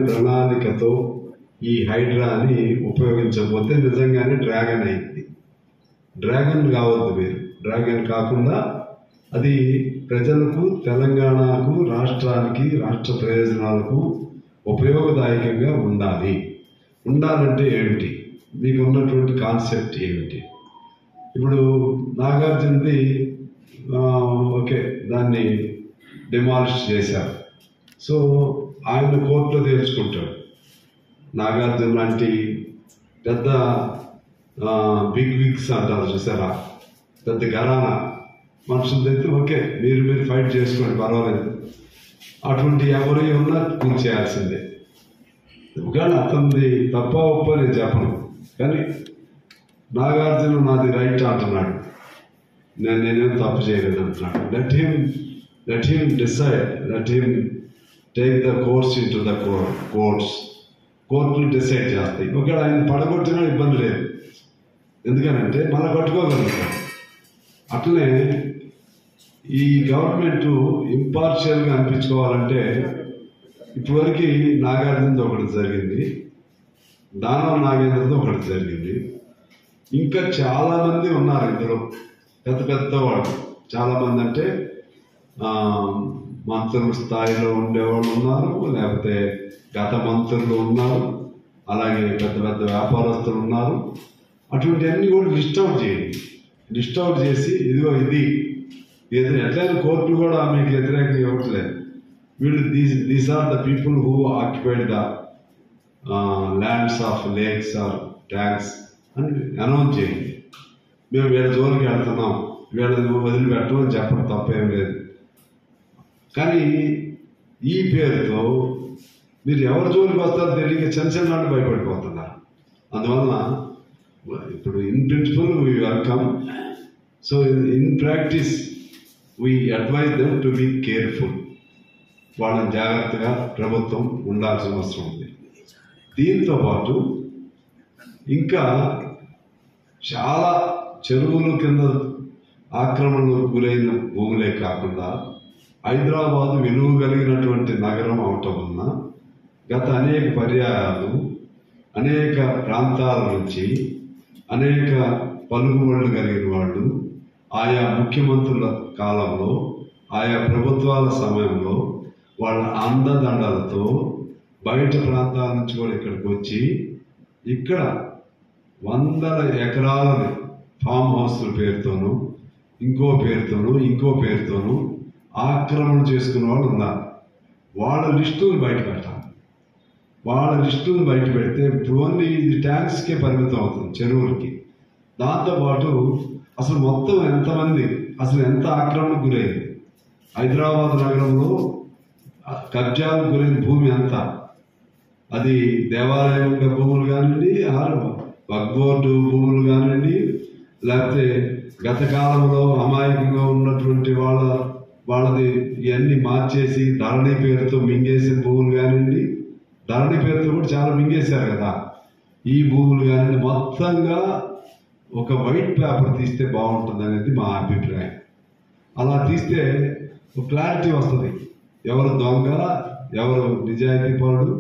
ప్రణాళికతో ఈ హైడ్రాని ఉపయోగించకపోతే నిజంగానే డ్రాగన్ అయింది. డ్రాగన్ కావద్దు మీరు. డ్రాగన్ కాకుండా అది ప్రజలకు, తెలంగాణకు, రాష్ట్రానికి, రాష్ట్ర ప్రయోజనాలకు ఉపయోగదాయకంగా ఉండాలి. ఉండాలంటే ఏమిటి? మీకు ఉన్నటువంటి కాన్సెప్ట్ ఏమిటి? ఇప్పుడు నాగార్జునది ఓకే, దాన్ని డిమాలిష్ చేశారు. సో ఆయన కోర్టులో తేల్చుకుంటాడు. నాగార్జున లాంటి పెద్ద బిగ్ విగ్స్ అంటారు చూసారా, పెద్ద ఘరానా మనుషులైతే ఓకే, మీరు ఫైట్ చేసుకోండి, పర్వాలేదు. అటువంటి ఎవరు ఉన్నా కూర్చేయాల్సిందే. కానీ అతనిది తప్ప ఒప్ప నేను చెప్పను, కానీ నాగార్జున నాది రైట్ అంటున్నాడు, నేనేం తప్పు చేయలేదు అంటున్నాడు. Let him decide, let him take the course in to the కోర్టులు డిసైడ్ చేస్తాయి. ఒకవేళ ఆయన పడగొట్టినా ఇబ్బంది లేదు, ఎందుకనంటే మళ్ళీ కట్టుకోగలుగుతారు. అట్లనే ఈ గవర్నమెంట్ ఇంపార్షియల్గా అనిపించుకోవాలంటే ఇప్పటివరకు నాగార్జునతో ఒకటి జరిగింది, దానం నాగేంద్రతో ఒకటి జరిగింది. ఇంకా చాలామంది ఉన్నారు ఇందులో, పెద్ద పెద్దవాళ్ళు చాలామంది. అంటే మంత్రుల స్థాయిలో ఉండేవాళ్ళు ఉన్నారు, లేకపోతే గత మంత్రులు ఉన్నారు, అలాగే పెద్ద పెద్ద వ్యాపారస్తులు ఉన్నారు. అటువంటివన్నీ కూడా లిస్ట్ అవుట్ చేయండి. లిస్ట్ అవుట్ చేసి ఇదిగో ఇది ఎట్లయినా కోర్టు కూడా మీకు వ్యతిరేకంగా ఇవ్వట్లేదు. వీళ్ళు these are the people who occupied the lands of lakes or tanks అని అనౌన్స్ చేయండి. మేము వీళ్ళ జోలికి వెళ్తున్నాం, వీళ్ళని వదిలిపెట్టమని చెప్పడం తప్పేం లేదు. కానీ ఈ పేరుతో మీరు ఎవరి జోలికి వస్తారో తెలియక చిన్న వాళ్ళు భయపడిపోతున్నారు. అందువలన ఇప్పుడు in principle we welcome, so in practice we advise them to be careful. వాళ్ళని జాగ్రత్తగా ప్రభుత్వం ఉండాల్సిన అవసరం ఉంది. దీంతో పాటు ఇంకా చాలా చెరువుల కింద ఆక్రమణకు గురైన భూములే కాకుండా హైదరాబాదు విలువ కలిగినటువంటి నగరం అవటం వలన గత అనేక పర్యాయాలు అనేక ప్రాంతాల నుంచి అనేక పలుకుబడులు కలిగిన వాళ్ళు ఆయా ముఖ్యమంత్రుల కాలంలో, ఆయా ప్రభుత్వాల సమయంలో వాళ్ళ అండదండలతో బయట ప్రాంతాల నుంచి కూడా ఇక్కడికి వచ్చి ఇక్కడ వందల ఎకరాలని ఫామ్ హౌస్ల పేరుతోనూ ఇంకో పేరుతోనూ ఆక్రమణ చేసుకున్న వాళ్ళు ఉన్నారు. వాళ్ళ లిస్టులు బయట పెట్టాలి. వాళ్ళ లిస్టులు బయట పెడితే ఇప్పుడు ఓన్లీ ఇది ట్యాంక్స్కే పరిమితం అవుతుంది, చెరువులకి. దాంతోపాటు అసలు మొత్తం ఎంతమంది, అసలు ఎంత ఆక్రమణకు గురైంది, హైదరాబాద్ నగరంలో కబ్జాలకు గురైన భూమి ఎంత, అది దేవాలయం భూములు కానివ్వండి, వక్ఫ్ భూములు కానివ్వండి, లేకపోతే గత కాలంలో అమాయకంగా ఉన్నటువంటి వాళ్ళది ఇవన్నీ మార్చేసి ధరణి పేరుతో మింగేసిన భూములు కానివ్వండి, ధరణి పేరుతో కూడా చాలా మింగేశారు కదా, ఈ భూములు కానివ్వండి, మొత్తంగా ఒక వైట్ పేపర్ తీస్తే బాగుంటుంది అనేది మా అభిప్రాయం. అలా తీస్తే ఒక క్లారిటీ వస్తుంది, ఎవరు దొంగ, ఎవరు నిజాయితీ పరుడు,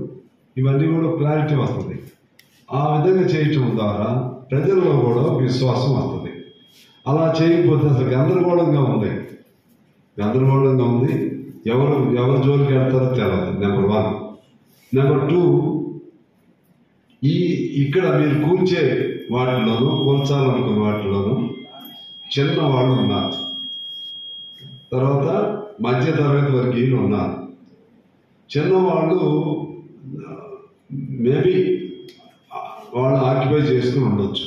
ఇవన్నీ కూడా క్లారిటీ వస్తుంది. ఆ విధంగా చేయటం ద్వారా ప్రజల్లో కూడా విశ్వాసం వస్తుంది. అలా చేయకపోతే అసలు గందరగోళంగా ఉంది. ఎవరు జోలికి వెళ్తారో తెలియదు, నెంబర్ 1. నెంబర్ 2, ఇక్కడ మీరు కూర్చే వాటిలోనూ, కూర్చాలనుకున్న వాటిలోనూ చిన్న వాళ్ళు ఉన్నారు, తర్వాత మధ్య తరగతి వర్గీయులు ఉన్నారు. చిన్నవాళ్ళు మేబీ వాళ్ళు ఆక్యుపై చేసుకుని ఉండొచ్చు,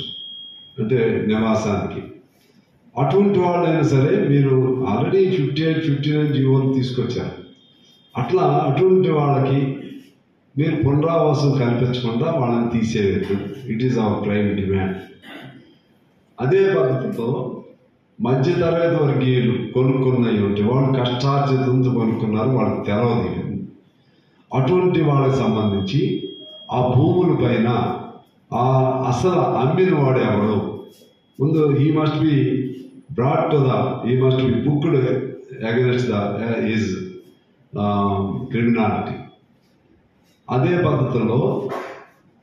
అంటే నివాసానికి. అటువంటి వాళ్ళైనా సరే మీరు ఆల్రెడీ 58, 59 జీవోలు తీసుకొచ్చారు. అటువంటి వాళ్ళకి మీరు పునరావాసం కల్పించకుండా వాళ్ళని తీసేయద్దు. It is our prime demand. అదే పద్ధతితో మధ్య తరగతి వర్గీయులు కొనుక్కున్నవి ఉంటే, వాళ్ళు కష్టార్జితంతో కొనుక్కున్నారు, వాళ్ళకి తెలవదు. అటువంటి వాళ్ళకి సంబంధించి ఆ భూముల పైన అసలు అమ్మిన వాడు ఎవడు ముందు he must be booked against his criminality. అదే పద్ధతిలో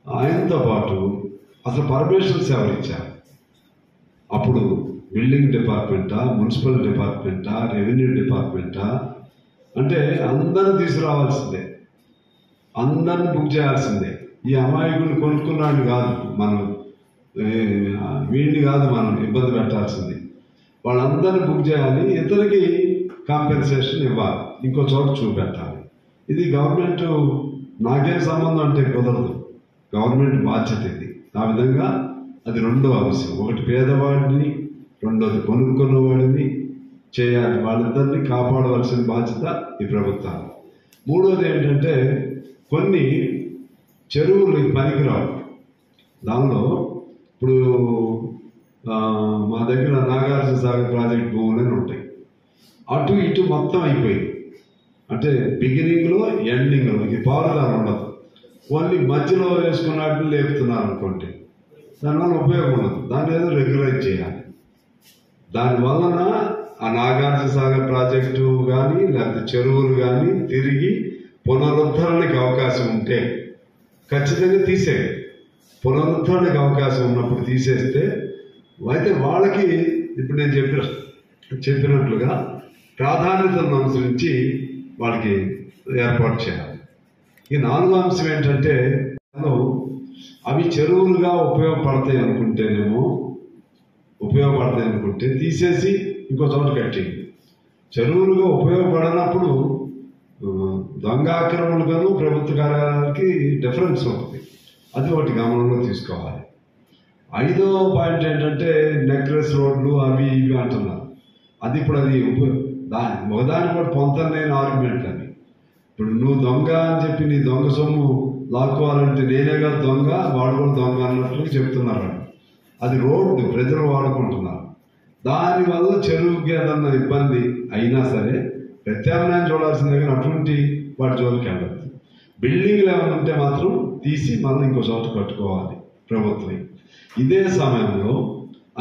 ఆయనతో పాటు అసలు పర్మిషన్స్ ఎవరు ఇచ్చారు? అప్పుడు బిల్డింగ్ డిపార్ట్మెంటా, మున్సిపల్ డిపార్ట్మెంటా, రెవెన్యూ డిపార్ట్మెంటా? అంటే అందరిని తీసుకురావాల్సిందే, అందరిని బుక్ చేయాల్సిందే. ఈ అమాయకుడిని కొనుక్కున్నాడు కాదు మనం, వీడిని కాదు మనం ఇబ్బంది పెట్టాల్సింది. వాళ్ళందరినీ బుక్ చేయాలి, ఇతనికి కాంపెన్సేషన్ ఇవ్వాలి, ఇంకో చోట చూపెట్టాలి. ఇది గవర్నమెంట్ నాకేం సంబంధం అంటే కుదరదు, గవర్నమెంట్ బాధ్యత ఇది. ఆ విధంగా అది రెండో అంశం. ఒకటి పేదవాడిని, రెండోది కొనుక్కున్నవాడిని చేయాలి, వాళ్ళిద్దరిని కాపాడవలసిన బాధ్యత ఈ ప్రభుత్వాలు. మూడోది ఏంటంటే కొన్ని చెరువులు పనికిరావు. దానిలో ఇప్పుడు మా దగ్గర నాగార్జున సాగర్ ప్రాజెక్ట్ భూములని ఉంటాయి, అటు ఇటు మొత్తం అయిపోయింది. అంటే బిగినింగ్లో ఎండింగ్లో ఇది పారుదారు ఉండదు, ఓన్లీ మధ్యలో వేసుకున్నట్టు లేపుతున్నారు అనుకోండి, దానివల్ల ఉపయోగం ఉండదు. దాన్ని ఏదో రెగ్యులైజ్ చేయాలి. దానివలన ఆ నాగార్జున సాగర్ ప్రాజెక్టు కానీ లేకపోతే చెరువులు కానీ తిరిగి పునరుద్ధరణకి అవకాశం ఉంటే ఖచ్చితంగా తీసేయాలి. పునరుద్ధరణకి అవకాశం ఉన్నప్పుడు తీసేస్తే అయితే వాళ్ళకి ఇప్పుడు నేను చెప్పినట్లుగా ప్రాధాన్యతను అనుసరించి వాళ్ళకి ఏర్పాటు చేయాలి. ఈ నాలుగో అంశం ఏంటంటే అవి చెరువులుగా ఉపయోగపడతాయి అనుకుంటే తీసేసి ఇంకో చోట కట్టేయండి. చెరువులుగా ఉపయోగపడనప్పుడు దొంగ ఆక్రమణలుగాను ప్రభుత్వ కార్యాలయాలకి డిఫరెన్స్ ఉంటుంది. అది ఒకటి గమనంలో తీసుకోవాలి. ఐదో పాయింట్ ఏంటంటే నెక్లెస్ రోడ్లు అవి ఇవి అంటున్నారు. అది ఇప్పుడు అది ఒకదాని కూడా పొంతలేని ఆర్గ్యుమెంట్ అని. ఇప్పుడు నువ్వు దొంగ అని చెప్పి నీ దొంగ సొమ్ము లాక్కోవాలంటే నేనే కాదు దొంగ, వాడు కూడా దొంగ అన్నట్లు చెప్తున్నారు. అది రోడ్డు ప్రజలు వాడుకుంటున్నారు. దానివల్ల చెరువుకి ఏదన్నా ఇబ్బంది అయినా సరే ప్రత్యామ్నాయం చూడాల్సిన దగ్గర అటువంటి వాటి జోలికి వెళ్ళదు. బిల్డింగ్లు ఏమైనా ఉంటే మాత్రం తీసి మళ్ళీ ఇంకో చోట కట్టుకోవాలి ప్రభుత్వం. ఇదే సమయంలో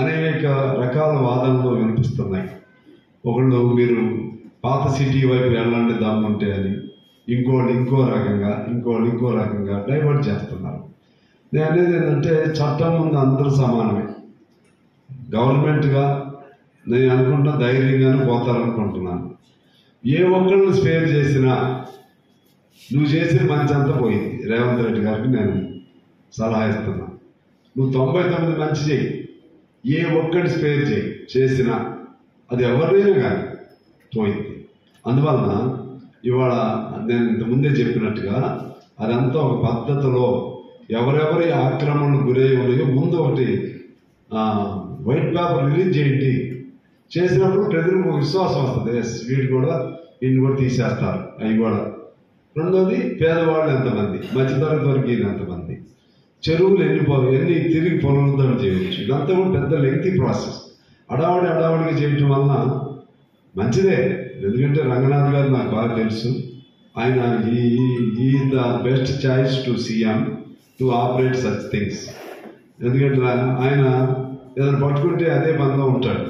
అనేక రకాల వాదనలు వినిపిస్తున్నాయి. ఒకళ్ళు మీరు పాత సిటీ వైపు వెళ్ళండి దమ్ముంటే అని, ఇంకోళ్ళు ఇంకో రకంగా డైవర్ట్ చేస్తున్నారు. నేను అనేది ఏంటంటే చట్టం ముందు అందరూ సమానమే. గవర్నమెంట్గా నేను అనుకుంటున్నా ధైర్యంగానే పోతారనుకుంటున్నాను. ఏ ఒక్కళ్ళు స్పేర్ చేసినా నువ్వు చేసిన మంచి అంతా పోయింది. రేవంత్ రెడ్డి గారికి నేను సలహా ఇస్తున్నా, నువ్వు 99 మంచి చేయి, ఏ ఒక్కటి స్పేర్ చేసినా అది ఎవరినైనా కానీ పోయింది. అందువలన ఇవాళ నేను ఇంతకుముందే చెప్పినట్టుగా అదంతా ఒక పద్ధతిలో ఎవరెవరి ఆక్రమణకు గురై ఉన్నాయో ముందు ఒకటి వైట్ పేపర్ రిలీజ్ చేయండి. చేసినప్పుడు ప్రజలకు విశ్వాసం వస్తుంది, వీళ్ళు కూడా తీసేస్తారు అవి కూడా. రెండోది పేదవాళ్ళు ఎంతమంది, మధ్యతరగతి వర్గీయులు ఎంతమంది, చెరువులు ఎన్ని తిరిగి పునరుద్ధరణ చేయవచ్చు. ఇదంతా కూడా పెద్ద లెంగ్తీ ప్రాసెస్. అడావడిగా చేయటం వలన మంచిదే. ఎందుకంటే రంగనాథ్ గారు నాకు బాగా తెలుసు. ఆయన ఈ the best choice to CM to operate such things. ఎందుకంటే ఆయన ఏదైనా పట్టుకుంటే అదే పనిలో ఉంటాడు,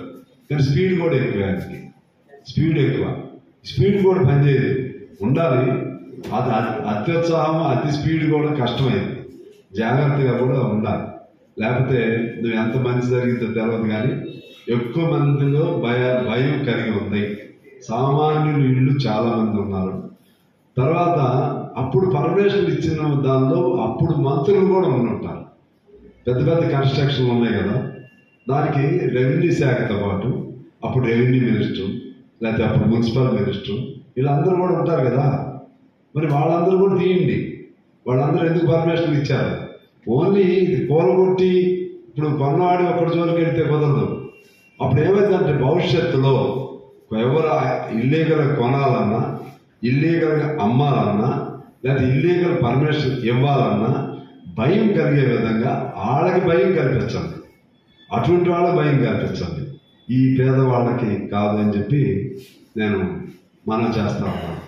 కానీ స్పీడ్ కూడా ఎక్కువ. ఆయనకి స్పీడ్ కూడా పనిచేయదు, ఉండాలి. అది అత్యుత్సాహం, అతి స్పీడ్ కూడా కష్టమైంది. జాగ్రత్తగా కూడా ఉండాలి. లేకపోతే నువ్వు ఎంత మంచి జరిగిందో తెలియదు, కానీ ఎక్కువ మందిలో భయం కలిగి ఉంది. సామాన్యులు ఇళ్ళు చాలా మంది ఉన్నారు. తర్వాత అప్పుడు పర్మిషన్ ఇచ్చిన దానిలో అప్పుడు మంత్రులు కూడా ఉండుంటారు. పెద్ద కన్స్ట్రక్షన్లు ఉన్నాయి కదా, దానికి రెవెన్యూ శాఖతో పాటు అప్పుడు రెవెన్యూ మినిస్టర్ లేకపోతే అప్పుడు మున్సిపల్ మినిస్టర్ వీళ్ళందరూ కూడా ఉంటారు కదా. మరి వాళ్ళందరూ కూడా తీయండి. వాళ్ళందరూ ఎందుకు పర్మిషన్ ఇచ్చారు? ఓన్లీ ఇది కూలగొట్టి ఇప్పుడు పన్నవాడి ఒకటి జోలికి వెళ్తే కుదరదు. అప్పుడు ఏమైందంటే భవిష్యత్తులో ఎవరు ఇల్లీగల్ కొనాలన్నా, ఇల్లీగల్గా అమ్మాలన్నా, లేకపోతే ఇల్లీగల్ పర్మిషన్ ఇవ్వాలన్నా భయం కలిగే విధంగా వాళ్ళకి భయం కల్పించండి, అటువంటి వాళ్ళకి భయం కల్పించండి. ఈ పేదవాళ్ళకి కాదు అని చెప్పి నేను మనం చేస్తా ఉన్నాను.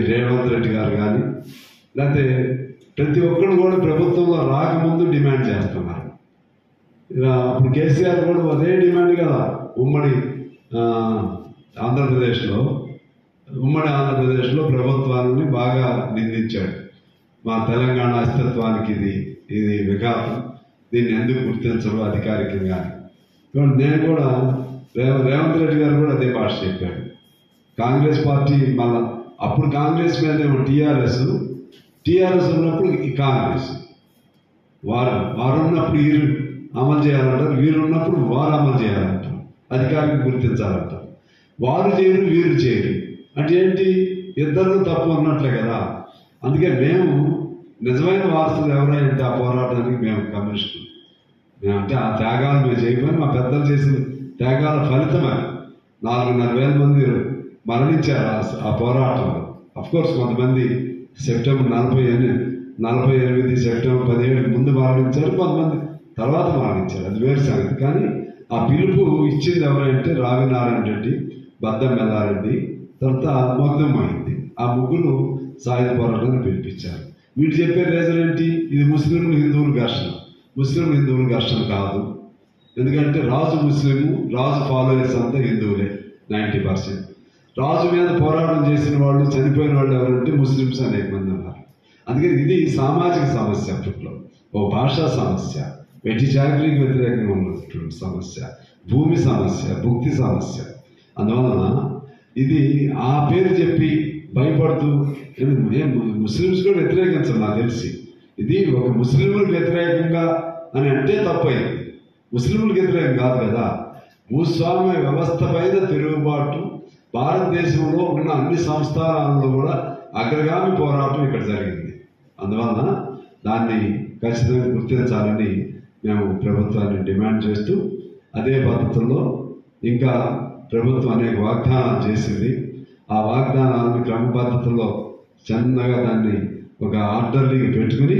రేవంత్ రెడ్డి గారు కానీ లేకపోతే ప్రతి ఒక్కరు కూడా ప్రభుత్వంలో రాకముందు డిమాండ్ చేస్తున్నారు. అప్పుడు కేసీఆర్ కూడా అదే డిమాండ్ కదా. ఉమ్మడి ఆంధ్రప్రదేశ్లో ఉమ్మడి ఆంధ్రప్రదేశ్లో ప్రభుత్వాన్ని బాగా నిందించాడు. మా తెలంగాణ అస్తిత్వానికి ఇది విఘాతం, దీన్ని ఎందుకు గుర్తించరు అధికారికంగా. నేను కూడా రేవంత్ రెడ్డి గారు కూడా అదే భాష చెప్పాడు. కాంగ్రెస్ పార్టీ మళ్ళా అప్పుడు కాంగ్రెస్ మీద టీఆర్ఎస్ ఉన్నప్పుడు ఈ కాంగ్రెస్ వారు ఉన్నప్పుడు వీరు అమలు చేయాలంటారు, వీరు ఉన్నప్పుడు వారు అమలు చేయాలంటారు, అధికారికి గుర్తించాలంటారు. వారు చేయరు, వీరు చేయరు అంటే ఏంటి? ఇద్దరు తప్పు ఉన్నట్లే కదా. అందుకే మేము నిజమైన వారసులు ఎవరైతే ఆ పోరాటానికి మేము కమ్యూనిస్టులు, మేమంటే ఆ త్యాగాలు మేము చేయకపోయినా మా పెద్దలు చేసిన త్యాగాల ఫలితమే 4,500 మంది మరణించారు ఆ పోరాటంలో. అఫ్కోర్స్ కొంతమంది సెప్టెంబర్ 48 సెప్టెంబర్ 17 ముందు మరణించారు, కొంతమంది తర్వాత మరణించారు, అది వేరు సంగతి. కానీ ఆ పిలుపు ఇచ్చింది ఎవరంటే రావినారాయణ రెడ్డి, బద్దం మెల్లారెడ్డి, తర్వాత మొగ్దం అయింది. ఆ ముగ్గురు సాయుధ పోరాటాన్ని పిలిపించారు. వీళ్ళు చెప్పే రీజన్ ఏంటి? ఇది ముస్లింలు హిందువులు ఘర్షణ కాదు. ఎందుకంటే రాజు ముస్లిము, రాజు ఫాలోయర్స్ అంతా హిందువులే 90%. రాజు మీద పోరాటం చేసిన వాళ్ళు, చనిపోయిన వాళ్ళు ఎవరంటే ముస్లిమ్స్ అనేక మంది ఉన్నారు. అందుకని ఇది సామాజిక సమస్య, అప్పట్లో ఓ భాషా సమస్య, వెట్టి చాకరీకి వ్యతిరేకంగా ఉన్నటువంటి సమస్య, భూమి సమస్య, భుక్తి సమస్య. అందువలన ఇది ఆ పేరు చెప్పి భయపడుతూ ముస్లిమ్స్ కూడా వ్యతిరేకించరు నాకు తెలిసి. ఇది ఒక ముస్లింలకు వ్యతిరేకంగా అని అంటే తప్పైంది. ముస్లింలకు వ్యతిరేకం కాదు కదా. భూస్వామ్య వ్యవస్థ పైన తిరుగుబాటు భారతదేశంలో ఉన్న అన్ని సంస్థానాల్లో కూడా అగ్రగామి పోరాటం ఇక్కడ జరిగింది. అందువలన దాన్ని ఖచ్చితంగా గుర్తించాలని మేము ప్రభుత్వాన్ని డిమాండ్ చేస్తూ, అదే పద్ధతుల్లో ఇంకా ప్రభుత్వం అనేక వాగ్దానాలు చేసింది. ఆ వాగ్దానాలను క్రమ పద్ధతుల్లో చిన్నగా దాన్ని ఒక ఆర్డర్లీకి పెట్టుకుని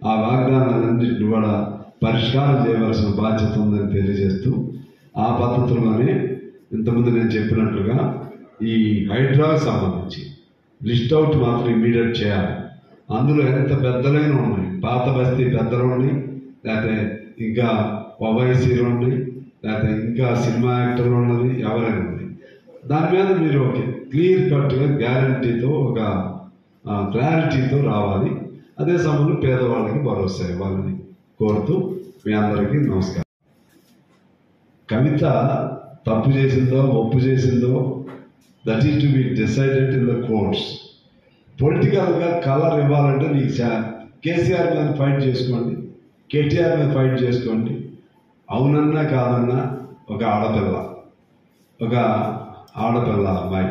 ఆ వాగ్దానాలన్నింటినీ కూడా పరిష్కారం చేయవలసిన బాధ్యత ఉందని తెలియజేస్తూ, ఆ పద్ధతుల్లోనే ఇంతకుముందు నేను చెప్పినట్లుగా ఈ హైడ్రాకు సంబంధించి లిస్ట్ అవుట్ మాత్రం ఇమీడియట్ చేయాలి. అందులో ఎంత పెద్దలైన ఉన్నాయి, పాత బస్తీ పెద్దలు ఉన్నాయి, లేకపోతే ఇంకా ఓవైసీలు ఉన్నాయి, లేకపోతే ఇంకా సినిమా యాక్టర్లు ఉన్నది, ఎవరైనా ఉంది. దాని మీద మీరు ఒక క్లియర్ కట్గా గ్యారంటీతో, ఒక క్లారిటీతో రావాలి. అదే సమయంలో పేదవాళ్ళకి భరోసా ఇవ్వాలని కోరుతూ మీ అందరికీ నమస్కారం. కవిత తప్పు చేసిందో ఒప్పు చేసిందో that is to be decided in the courts. పొలిటికల్గా కలర్ ఇవ్వాలంటే నీకు కేసీఆర్ మీద ఫైట్ చేసుకోండి, కేటీఆర్ మీద ఫైట్ చేసుకోండి. అవునన్నా కాదన్నా ఒక ఆడపిల్ల అమ్మాయి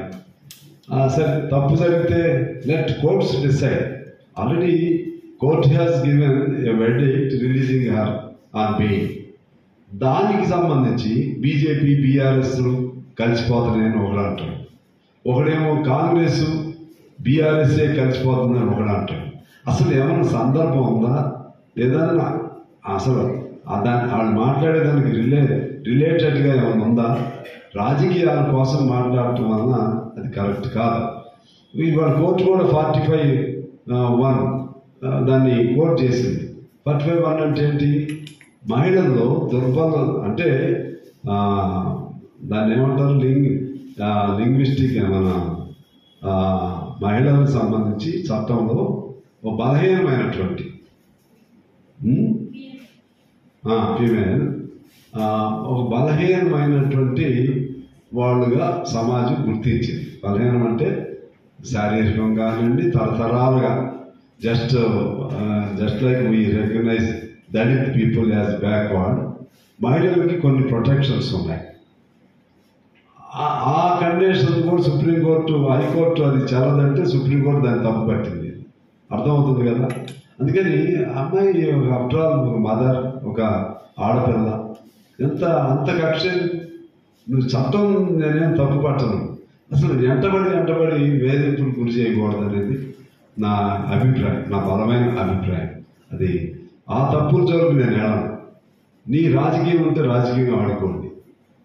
సరే తప్పు జరిగితే let courts decide. Already court has given a verdict releasing her on bail. దానికి సంబంధించి బీజేపీ బీఆర్ఎస్లు కలిసిపోతున్నాయని ఒకడు అంటాడు, ఒకడేమో కాంగ్రెస్ బీఆర్ఎస్ఏ కలిసిపోతుందని ఒకడు అంటాడు. అసలు ఏమైనా సందర్భం ఉందా లేదా? అసలు దాన్ని వాళ్ళు మాట్లాడేదానికి రిలేటెడ్గా ఏమైనా ఉందా? రాజకీయాల కోసం మాట్లాడటం వలన అది కరెక్ట్ కాదు. ఇవాళ కోర్టు కూడా 45(1) దాన్ని కోర్టు చేసింది. 45(1) అంటే ఏంటి? మహిళల్లో దుర్బలం అంటే దాన్ని ఏమంటారు, లింగ్విస్టిక్ ఏమన్నా మహిళలకు సంబంధించి చట్టంలో ఒక బలహీనమైనటువంటి ఫీమేల్ ఒక బలహీనమైనటువంటి వాళ్ళుగా సమాజం గుర్తించింది. బలహీనం అంటే శారీరకంగా కానివ్వండి, తరతరాలుగా just like we recognise Dalit people as backward. మహిళలకి కొన్ని ప్రొటెక్షన్స్ ఉన్నాయి. ఆ కండిషన్స్ కూడా సుప్రీంకోర్టు, హైకోర్టు అది చల్లదంటే సుప్రీంకోర్టు దాన్ని తప్పు పట్టింది. అర్థమవుతుంది కదా. అందుకని అమ్మాయి ఆఫ్టర్ ఆల్ ఒక మదర్, ఒక ఆడపిల్ల, అంత కక్ష నువ్వు చట్టం నేనేం తప్పు పట్టను. అసలు వెంటబడి వేధింపులు గురి చేయకూడదు అనేది నా అభిప్రాయం, నా బలమైన అభిప్రాయం. అది ఆ తప్పుల జోలికి నేను వెళ్ళను. నీ రాజకీయం ఉంటే రాజకీయంగా ఆడుకోండి,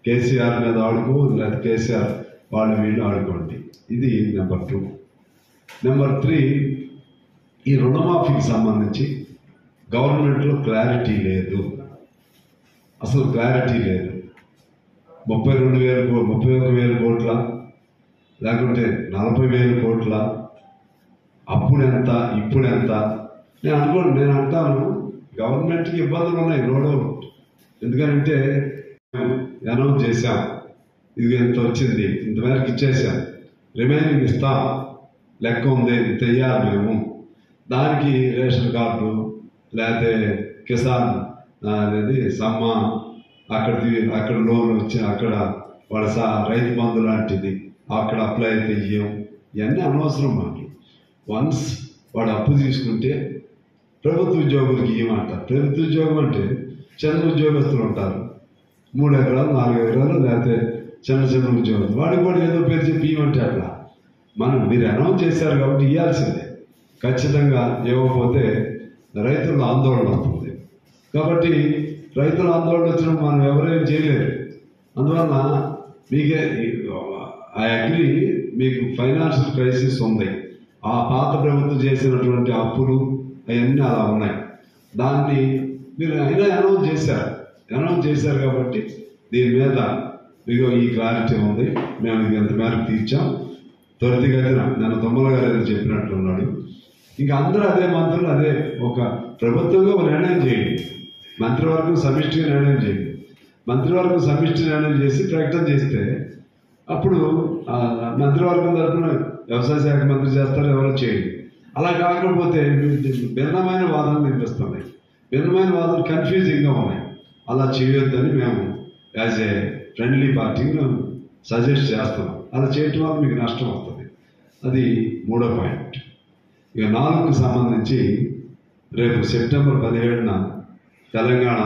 కేసీఆర్ మీద ఆడుకో, లేదా కేసీఆర్ వాళ్ళు వీళ్ళు ఆడుకోండి. ఇది నెంబర్ 2. నెంబర్ 3, ఈ రుణమాఫీకి సంబంధించి గవర్నమెంట్లో క్లారిటీ లేదు, అసలు క్లారిటీ లేదు. 31,000 కోట్ల లేకుంటే 40,000 కోట్ల, అప్పుడెంత ఇప్పుడెంత? నేను అంటాను గవర్నమెంట్కి ఇబ్బందులు ఉన్నాయి, నో డౌట్. ఎందుకంటే అనౌన్స్ చేశాం, ఇది ఎంత వచ్చింది, ఇంతవరకు ఇచ్చేసాం, రిమైనింగ్ ఇస్తాం, లెక్క ఉంది, తెయ్యాలి మేము. దానికి రేషన్ కార్డు లేకపోతే కిసాన్ అనేది సమ్మాన్, అక్కడ లోన్ వచ్చి అక్కడ వాడు రైతు బంధు లాంటిది అక్కడ అప్లై అయితే ఇవ్వం. ఇవన్నీ అనవసరం మాటలు. వన్స్ వాడు అప్పు తీసుకుంటే ప్రభుత్వ ఉద్యోగులకి ఇవ్వమంటారు. ప్రభుత్వ ఉద్యోగం అంటే చిన్న ఉద్యోగస్తులు ఉంటారు, 3 ఎకరాలు 4 ఎకరాలు, లేకపోతే చిన్న ఉద్యోగం, వాడికి కూడా ఏదో పేరు చెప్పి ఇవ్వమంటే అట్లా. మీరు అనౌన్స్ చేశారు కాబట్టి ఇవ్వాల్సిందే. ఖచ్చితంగా ఇవ్వకపోతే రైతుల ఆందోళన వస్తుంది. కాబట్టి రైతుల ఆందోళన వచ్చినప్పుడు మనం ఎవరేం చేయలేరు. అందువల్ల మీకే ఐ అగ్రి, మీకు ఫైనాన్షియల్ క్రైసిస్ ఉంది. ఆ పాత ప్రభుత్వం చేసినటువంటి అప్పులు అవన్నీ అలా ఉన్నాయి. దాన్ని మీరు అయినా అనౌన్స్ చేశారు కాబట్టి దీని మీద మీకు ఈ క్లారిటీ ఉంది. మేము ఇది ఎంత మేరకు తీర్చాం. త్వరితగతిన నేను తుమ్మల గారు ఏదో చెప్పినట్లున్నాడు. ఇంకా అందరూ అదే మంత్రులు, అదే ఒక ప్రభుత్వంగా నిర్ణయం చేయండి. మంత్రివర్గం సమిష్టిగా నిర్ణయం చేయండి. మంత్రివర్గం సమిష్టి నిర్ణయం చేసి ప్రకటన చేస్తే అప్పుడు మంత్రివర్గం తరఫున వ్యవసాయ శాఖ మంత్రి చేస్తారు, ఎవరో చేయండి. అలా కాకపోతే భిన్నమైన వాదనలు వినిపిస్తున్నాయి, భిన్నమైన వాదనలు కన్ఫ్యూజింగ్గా ఉన్నాయి. అలా చేయొద్దని మేము యాజ్ ఏ ఫ్రెండ్లీ పార్టీని సజెస్ట్ చేస్తున్నాం. అలా చేయటం వల్ల మీకు నష్టం వస్తుంది. అది 3వ పాయింట్. ఇక 4కు సంబంధించి రేపు సెప్టెంబర్ 17న తెలంగాణ